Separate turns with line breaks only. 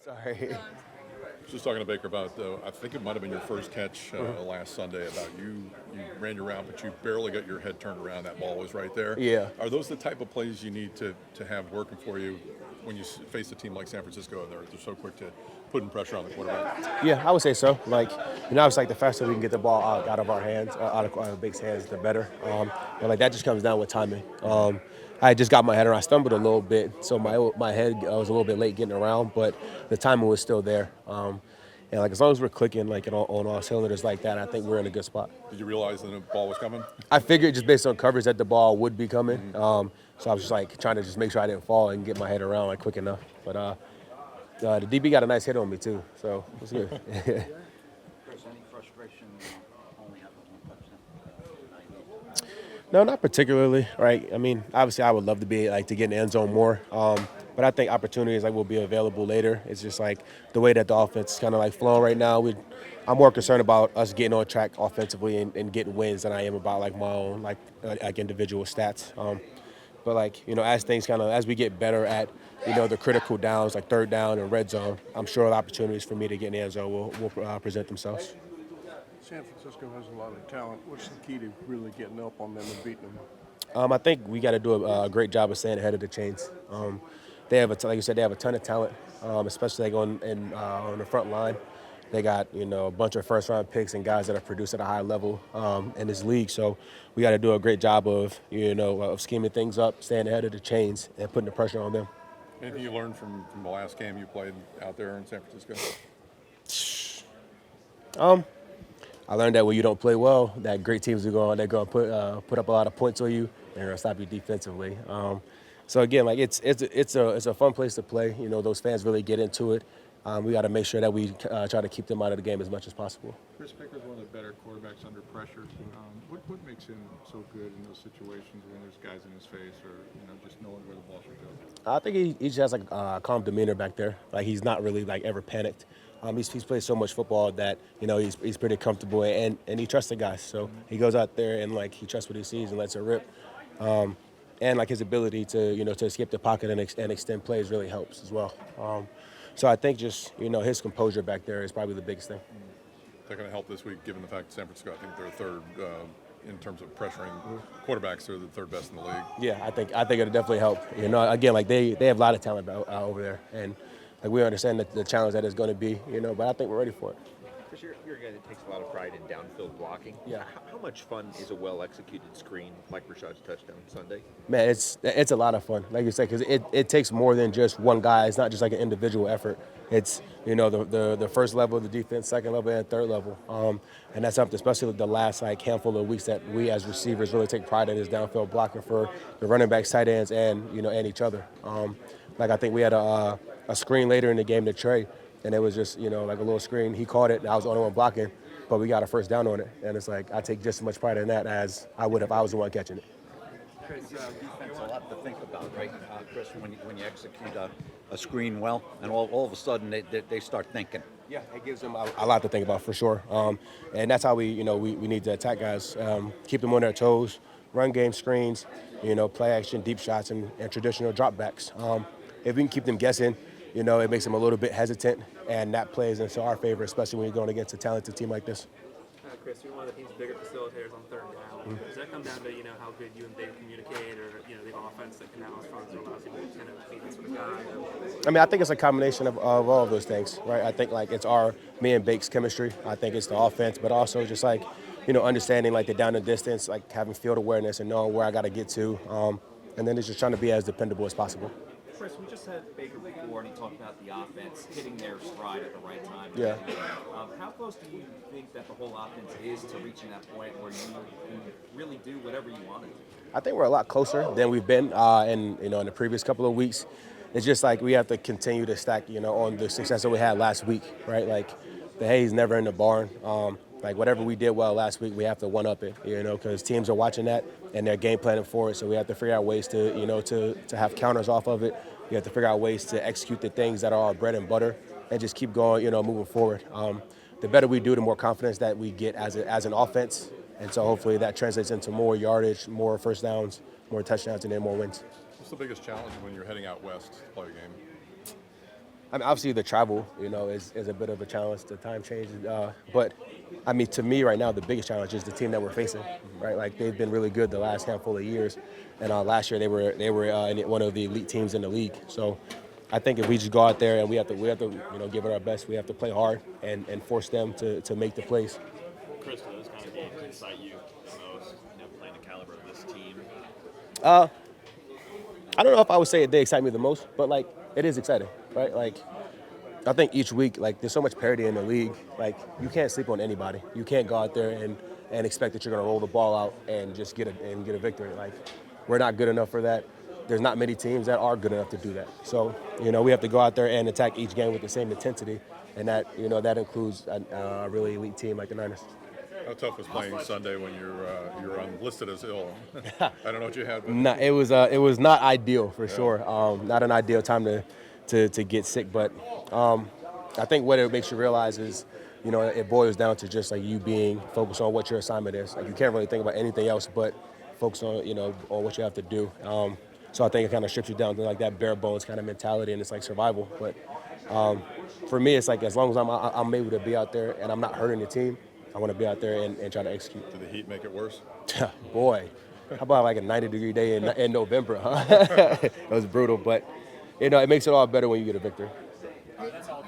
Sorry.
Just talking to Baker about, I think it might have been your first catch last Sunday about you ran your route, but you barely got your head turned around. That ball was right there.
Yeah.
Are those the type of plays you need to have working for you when you face a team like San Francisco and they're so quick to putting pressure on the quarterback?
Yeah, I would say so. Like, it's like the faster we can get the ball out of our hands, out of Bake's hands, the better. But like that just comes down with timing. I just got my head around. I stumbled a little bit, so my head was a little bit late getting around, but the timing was still there. And like as long as we're clicking like on all cylinders like that, I think we're in a good spot.
Did you realize that the ball was coming?
I figured just based on coverage that the ball would be coming. So I was just like trying to just make sure I didn't fall and get my head around like quick enough. But the DB got a nice hit on me too, so it was good.
Chris, any frustration only having one touchdown?
No, not particularly. Right. I mean, obviously, I would love to be like to get in the end zone more. But I think opportunities like will be available later. It's just like the way that the offense is kind of like flowing right now. I'm more concerned about us getting on track offensively and getting wins than I am about like my own like individual stats. But like as things as we get better at the critical downs like third down and red zone, I'm sure the opportunities for me to get in the end zone will present themselves.
San Francisco has a lot of talent. What's the key to really getting up on them and beating them?
I think we got to do a great job of staying ahead of the chains. They have like you said, they have a ton of talent, especially like on the front line. They got a bunch of first-round picks and guys that have produced at a high level in this league. So we got to do a great job of of scheming things up, staying ahead of the chains, and putting the pressure on them.
Anything you learned from the last game you played out there in San Francisco?
I learned that when you don't play well, that great teams are going to put up a lot of points on you and they're going to stop you defensively. So again, like it's a fun place to play. Those fans really get into it. We got to make sure that we try to keep them out of the game as much as possible.
Chris Baker's one of the better quarterbacks under pressure. What makes him so good in those situations when there's guys in his face or just knowing where the ball should go?
I think he just has like a calm demeanor back there. Like he's not really like ever panicked. He's played so much football that he's pretty comfortable and he trusts the guys. So he goes out there and like he trusts what he sees and lets it rip. And like his ability to to escape the pocket and extend plays really helps as well. So I think just his composure back there is probably the biggest thing.
They're going to help this week, given the fact that San Francisco, I think they're third in terms of pressuring quarterbacks. They're the third best in the league.
Yeah, I think it'll definitely help. Again, like they have a lot of talent over there, and like we understand the challenge that it's going to be. But I think we're ready for it.
Because you're a guy that takes a lot of pride in downfield blocking.
Yeah.
How much fun is a well-executed screen like Rashad's touchdown Sunday?
Man, it's a lot of fun, like you said, because it takes more than just one guy. It's not just like an individual effort. It's the first level of the defense, second level, and third level, and that's something, especially the last like handful of weeks that we as receivers really take pride in is downfield blocking for the running backs, tight ends, and and each other. Like I think we had a screen later in the game to Trey. And it was just, like a little screen. He caught it, and I was the only one blocking, but we got a first down on it. And it's like I take just as much pride in that as I would if I was the one catching it.
Chris, defense a lot to think about, right? Chris, when you execute a screen well, and all of a sudden they start thinking.
Yeah, it gives them a lot to think about for sure. And that's how we need to attack guys, keep them on their toes, run game screens, play action, deep shots, and traditional dropbacks. If we can keep them guessing, it makes them a little bit hesitant, and that plays into our favor, especially when you're going against a talented team like this.
Chris, you're one of the team's bigger facilitators on third down. Does that come down to how good you and Baker communicate, or the offense that Canal runs allows you to kind of be this sort of guy?
I mean, I think it's a combination of all of those things, right? I think like it's me and Bake's chemistry. I think it's the offense, but also just like understanding like the down and distance, like having field awareness and knowing where I got to get to, and then it's just trying to be as dependable as possible.
Chris, we just had Baker before, and he talked about the offense hitting their stride at the right time.
Yeah.
How close do you think that the whole offense is to reaching that point where you really do whatever you want to do?
I think we're a lot closer than we've been in the previous couple of weeks. It's just like we have to continue to stack, on the success that we had last week, right? Like the hay's never in the barn. Like whatever we did well last week, we have to one up it, because teams are watching that and they're game planning for it. So we have to figure out ways to, to have counters off of it. We have to figure out ways to execute the things that are our bread and butter and just keep going, moving forward. The better we do, the more confidence that we get as an offense. And so hopefully that translates into more yardage, more first downs, more touchdowns, and then more wins.
What's the biggest challenge when you're heading out west to play a game?
I mean, obviously the travel, is a bit of a challenge. The time change, but I mean, to me right now, the biggest challenge is the team that we're facing. Right, like they've been really good the last handful of years, and last year they were in one of the elite teams in the league. So, I think if we just go out there and we have to give it our best. We have to play hard and force them to make the plays.
Chris, do those kind of games excite you the most? Playing the caliber of this team.
I don't know if I would say they excite me the most, but like it is exciting, right? Like I think each week, like there's so much parity in the league. Like you can't sleep on anybody. You can't go out there and expect that you're going to roll the ball out and just get a victory. Like we're not good enough for that. There's not many teams that are good enough to do that. So we have to go out there and attack each game with the same intensity, and that that includes a really elite team like the Niners.
How tough was playing Sunday when you're listed as ill? I don't know what you had. But
No, it was not ideal for sure. Not an ideal time to get sick, but I think what it makes you realize is, it boils down to just like you being focused on what your assignment is. Like you can't really think about anything else but focus on on what you have to do. So I think it kind of strips you down to like that bare bones kind of mentality, and it's like survival. But for me, it's like as long as I'm able to be out there and I'm not hurting the team, I want to be out there and try to execute.
Did the heat make it worse?
Boy, how about like a 90-degree day in November, huh? It was brutal, but it makes it all better when you get a victory.
That's all